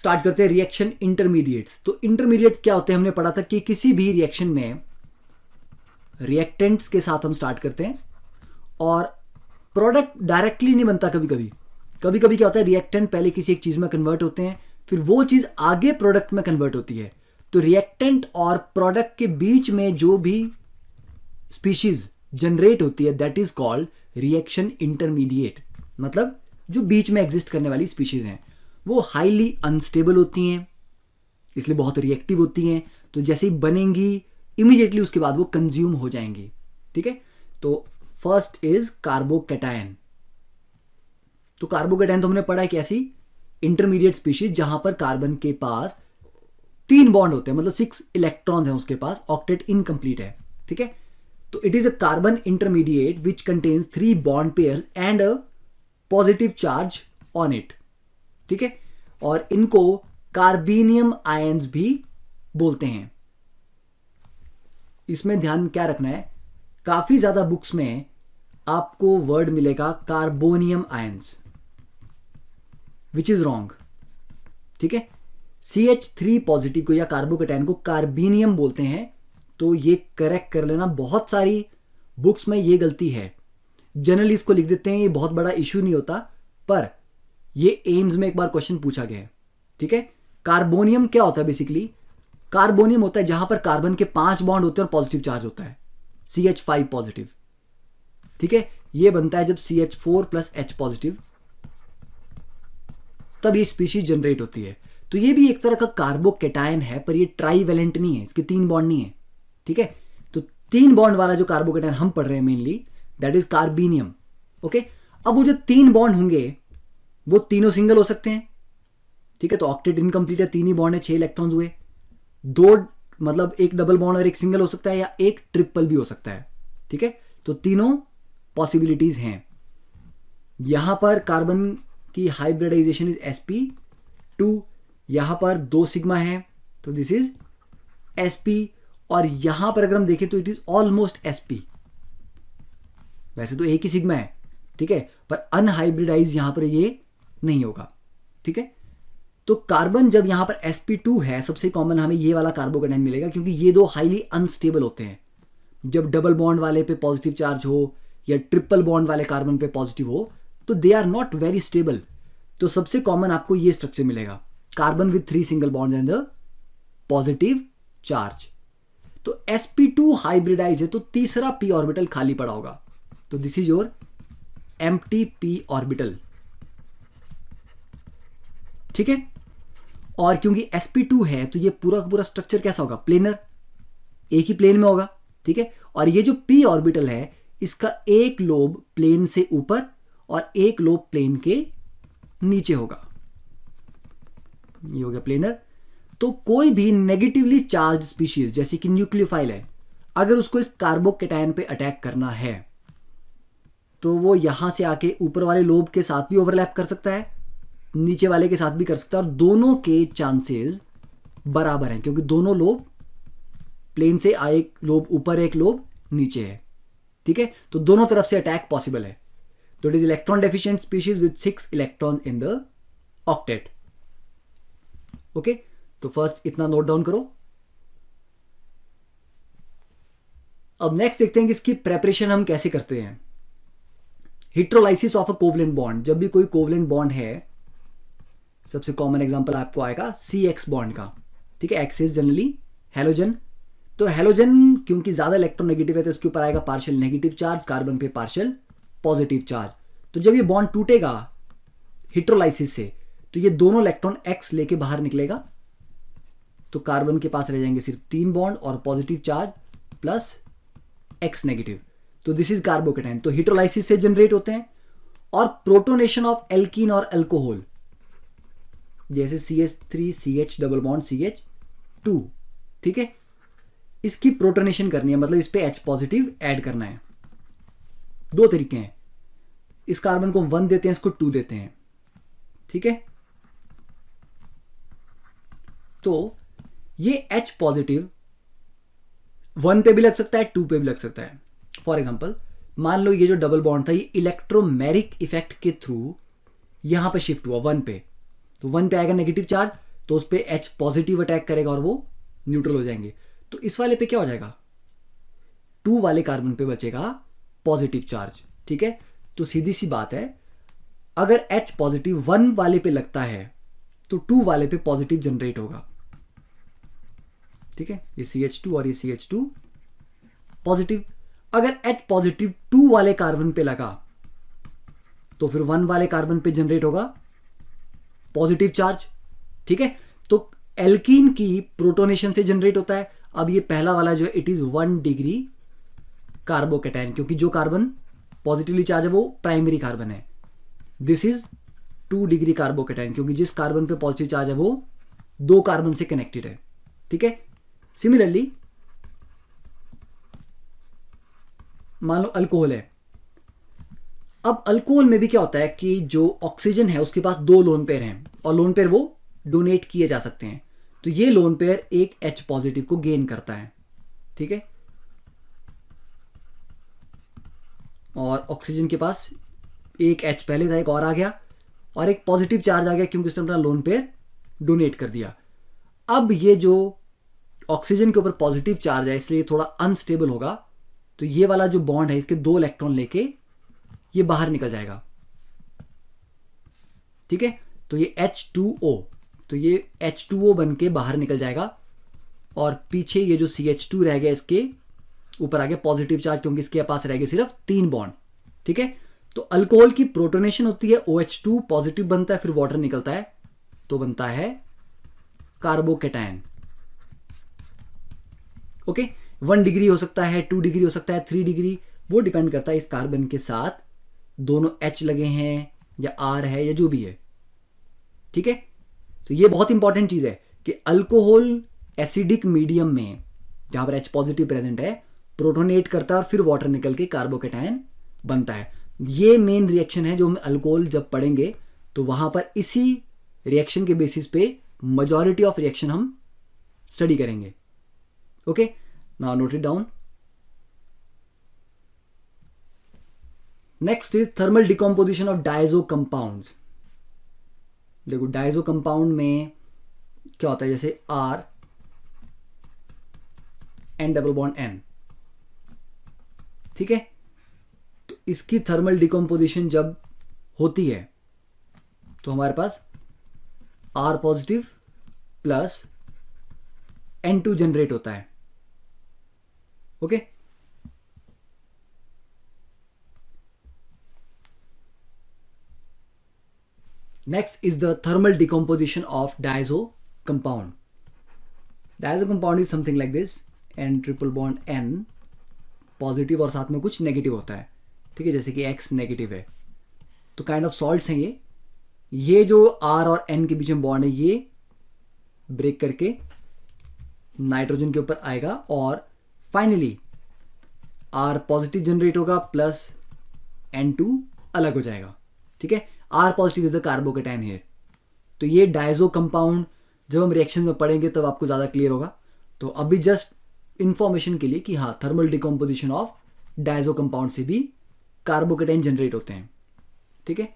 Start करते हैं reaction intermediates. तो इंटरमीडिएट्स क्या होते हैं, हमने पढ़ा था कि किसी भी रिएक्शन में रिएक्टेंट्स के साथ हम स्टार्ट करते हैं और प्रोडक्ट डायरेक्टली नहीं बनता। कभी कभी क्या होता है, रिएक्टेंट पहले किसी एक चीज में कन्वर्ट होते हैं, फिर वो चीज आगे प्रोडक्ट में कन्वर्ट होती है। तो रिएक्टेंट और प्रोडक्ट के बीच में जो भी स्पीशीज जनरेट होती है that is called reaction intermediate. मतलब जो बीच में एग्जिस्ट करने वाली स्पीशीज हैं वो हाईली अनस्टेबल होती हैं, इसलिए बहुत रिएक्टिव होती हैं। तो जैसे ही बनेंगी इमीडिएटली उसके बाद वो कंज्यूम हो जाएंगी। ठीक है, तो फर्स्ट इज कार्बोकैटायन। तो कार्बोकैटायन तो हमने पढ़ा है कि ऐसी इंटरमीडिएट स्पीशीज जहां पर कार्बन के पास 3 बॉन्ड होते हैं, मतलब 6 इलेक्ट्रॉन्स हैं उसके पास, ऑक्टेट इनकम्प्लीट है। ठीक है, तो it is a carbon intermediate which contains 3 bond pairs and a positive charge on it. ठीक है, और इनको कार्बेनियम आयंस भी बोलते हैं। इसमें ध्यान क्या रखना है, काफी ज्यादा बुक्स में आपको वर्ड मिलेगा carbonium ions, which is wrong. ठीक है, CH3 पॉजिटिव को या कार्बोकैटायन को कार्बेनियम बोलते हैं, तो ये करेक्ट कर लेना। बहुत सारी बुक्स में ये गलती है, जनरली इसको लिख देते हैं, ये बहुत बड़ा इशू नहीं होता, पर ये एम्स में एक बार क्वेश्चन पूछा गया है। ठीक है, कार्बोनियम क्या होता है, बेसिकली कार्बोनियम होता है जहां पर कार्बन के 5 बॉन्ड होते हैं और पॉजिटिव चार्ज होता है, CH5 पॉजिटिव। ठीक है, ये बनता है जब CH4 प्लस H पॉजिटिव, तब ये स्पीशीज जनरेट होती है। तो ये भी एक तरह का कार्बोकैटायन है, पर ये ट्राईवेलेंट नहीं है, इसके 3 बॉन्ड नहीं है। ठीक है, तो 3 बॉन्ड वाला जो कार्बोकैटायन हम पढ़ रहे हैं मेनली दैट इज कार्बेनियम। ओके, अब वो जो 3 बॉन्ड होंगे वो तीनों सिंगल हो सकते हैं। ठीक है, तो ऑक्टेट इनकम्प्लीट है, 3 ही बॉन्ड है, 6 इलेक्ट्रॉन्स हुए। 2 मतलब एक डबल बॉन्ड और एक सिंगल हो सकता है, या एक ट्रिपल भी हो सकता है। ठीक है, तो तीनों पॉसिबिलिटीज हैं। यहां पर कार्बन की हाइब्रिडाइजेशन इज sp2, यहां पर 2 सिग्मा है तो दिस इज sp, और यहां पर अगर हम देखें तो इट इज ऑलमोस्ट sp। वैसे तो एक ही सिग्मा है, ठीक है, पर अनहाइब्रिडाइज यहां पर ये नहीं होगा। ठीक है, तो कार्बन जब यहां पर sp2 है, सबसे कॉमन हमें ये वाला कार्बोकैटायन मिलेगा, क्योंकि ये 2 हाईली अनस्टेबल होते हैं। जब डबल बॉन्ड वाले पे पॉजिटिव चार्ज हो या ट्रिपल बॉन्ड वाले कार्बन पे पॉजिटिव हो तो they are not very stable. तो सबसे कॉमन आपको ये स्ट्रक्चर मिलेगा, carbon with 3 single bonds and the positive charge. तो sp2 हाइब्रिडाइज है तो तीसरा p ऑर्बिटल खाली पड़ा होगा, तो this is your empty p orbital. ठीक है, और क्योंकि sp2 है तो ये पूरा का पूरा स्ट्रक्चर कैसा होगा, प्लेनर, एक ही प्लेन में होगा। ठीक है, और ये जो p ऑर्बिटल है इसका एक लोब प्लेन से ऊपर और एक लोब प्लेन के नीचे होगा, ये हो गया प्लेनर। तो कोई भी नेगेटिवली चार्ज स्पीशीज जैसे कि न्यूक्लियोफाइल है, अगर उसको इस कार्बोकैटायन पे अटैक करना है तो वो यहां से आके ऊपर वाले लोब के साथ भी ओवरलैप कर सकता है, नीचे वाले के साथ भी कर सकता है, और दोनों के चांसेस बराबर हैं क्योंकि दोनों लोब प्लेन से एक लोब ऊपर एक लोब नीचे है। ठीक है, तो दोनों तरफ से अटैक पॉसिबल है। तो it is electron deficient species with 6 electron in the octet. Okay, तो फर्स्ट इतना नोट डाउन करो। अब नेक्स्ट देखते हैं कि इसकी प्रेपरेशन हम कैसे करते हैं। Heterolysis of a covalent bond, जब भी कोई कोवलेंट बॉन्ड है, सबसे कॉमन एग्जांपल आपको आएगा CX बॉन्ड का। ठीक है, एक्स इज जनरली हेलोजन, तो हेलोजन क्योंकि ज्यादा इलेक्ट्रोनेगेटिव है तो उसके ऊपर आएगा पार्शियल नेगेटिव चार्ज, कार्बन पे पार्शियल पॉजिटिव चार्ज। तो जब ये बॉन्ड टूटेगा हिट्रोलाइसिस से तो ये दोनों इलेक्ट्रॉन X लेके बाहर निकलेगा, तो कार्बन के पास रह जाएंगे सिर्फ 3 बॉन्ड और positive charge plus X negative. तो दिस इज कार्बोकैटायन। तो हिट्रोलाइसिस से जनरेट होते हैं, और प्रोटोनेशन ऑफ एल्कीन और अल्कोहल जैसे CH3 CH double bond CH2। ठीक है, इसकी प्रोटोनेशन करनी है, मतलब इस पे H पॉजिटिव ऐड करना है। 2 तरीके हैं, इस कार्बन को 1 देते हैं, इसको 2 देते हैं। ठीक है, तो ये H पॉजिटिव 1 पे भी लग सकता है, 2 पे भी लग सकता है। फॉर एग्जाम्पल मान लो ये जो डबल बॉन्ड था ये इलेक्ट्रोमेरिक इफेक्ट के थ्रू यहां पे शिफ्ट हुआ 1 पे, तो 1 पे आएगा नेगेटिव चार्ज, तो उस पर H पॉजिटिव अटैक करेगा और वो न्यूट्रल हो जाएंगे। तो इस वाले पे क्या हो जाएगा, 2 वाले कार्बन पे बचेगा पॉजिटिव चार्ज। ठीक है, तो सीधी सी बात है, अगर H पॉजिटिव 1 वाले पे लगता है तो 2 वाले पे पॉजिटिव जनरेट होगा। ठीक है, ये CH2 और ये CH2 पॉजिटिव। अगर H पॉजिटिव 2 वाले कार्बन पे लगा तो फिर 1 वाले कार्बन पे जनरेट होगा पॉजिटिव चार्ज। ठीक है, तो एल्कीन की प्रोटोनेशन से जनरेट होता है। अब ये पहला वाला जो है इट इज 1 डिग्री कार्बोकेटाइन, क्योंकि जो कार्बन पॉजिटिवली चार्ज है वो प्राइमरी कार्बन है। दिस इज 2 डिग्री कार्बोकेटाइन, क्योंकि जिस कार्बन पे पॉजिटिव चार्ज है वो 2 कार्बन से कनेक्टेड है। ठीक है, सिमिलरली मान लो अल्कोहल है। अब अल्कोहल में भी क्या होता है कि जो ऑक्सीजन है उसके पास 2 लोन पेयर हैं और लोन पेयर वो डोनेट किए जा सकते हैं। तो ये लोन पेयर एक H पॉजिटिव को गेन करता है। ठीक है, और ऑक्सीजन के पास एक H पहले था, एक और आ गया और एक पॉजिटिव चार्ज आ गया क्योंकि उसने अपना लोन पेयर डोनेट कर दिया। अब ये जो ऑक्सीजन के ऊपर पॉजिटिव चार्ज है इसलिए थोड़ा अनस्टेबल होगा, तो ये वाला जो बॉन्ड है इसके 2 इलेक्ट्रॉन लेके ये बाहर निकल जाएगा। ठीक है, तो ये H2O, तो ये H2O बन के बाहर निकल जाएगा और पीछे ये जो CH2 रह गया इसके ऊपर आ गया पॉजिटिव चार्ज, क्योंकि इसके पास रह गए सिर्फ 3 बॉन्ड। ठीक है, तो अल्कोहल की प्रोटोनेशन होती है, OH2 पॉजिटिव बनता है, फिर वाटर निकलता है तो बनता है कार्बोकेटायन। ओके, 1 डिग्री हो सकता है, 2 डिग्री हो सकता है, 3 डिग्री, वो डिपेंड करता है इस कार्बन के साथ दोनों H लगे हैं या R है या जो भी है। ठीक है, तो ये बहुत इंपॉर्टेंट चीज है कि अल्कोहल एसिडिक मीडियम में जहां पर H पॉजिटिव प्रेजेंट है प्रोटोनेट करता है और फिर वाटर निकल के कार्बोकेटायन बनता है। ये मेन रिएक्शन है जो हम अल्कोहल जब पढ़ेंगे तो वहां पर इसी रिएक्शन के बेसिस पे मेजॉरिटी ऑफ रिएक्शन हम स्टडी करेंगे। Okay, now note it down. Next is thermal decomposition of diazo compounds. देखो डायजो कंपाउंड में क्या होता है, जैसे R N double bond N। ठीक है, तो इसकी थर्मल डिकम्पोजिशन जब होती है तो हमारे पास R positive plus N2 generate होता है। Okay, next is the thermal decomposition of diazo compound. Diazo compound is something like this, N triple bond N positive और साथ में कुछ नेगेटिव होता है। ठीक है, जैसे कि X नेगेटिव है, तो काइंड ऑफ सॉल्ट्स हैं ये जो R और N के बीच में बॉन्ड है ये ब्रेक करके नाइट्रोजन के ऊपर आएगा और फाइनली R पॉजिटिव जनरेट होगा प्लस N2 अलग हो जाएगा। ठीक है, R positive is the carbocation here. तो ये डायजो कंपाउंड जब हम रिएक्शन में पढ़ेंगे तब आपको ज़्यादा क्लियर होगा। तो अभी जस्ट इंफॉर्मेशन के लिए कि हाँ, thermal decomposition of diazo compound से भी कार्बोकेटाइन जनरेट होते हैं। ठीक है,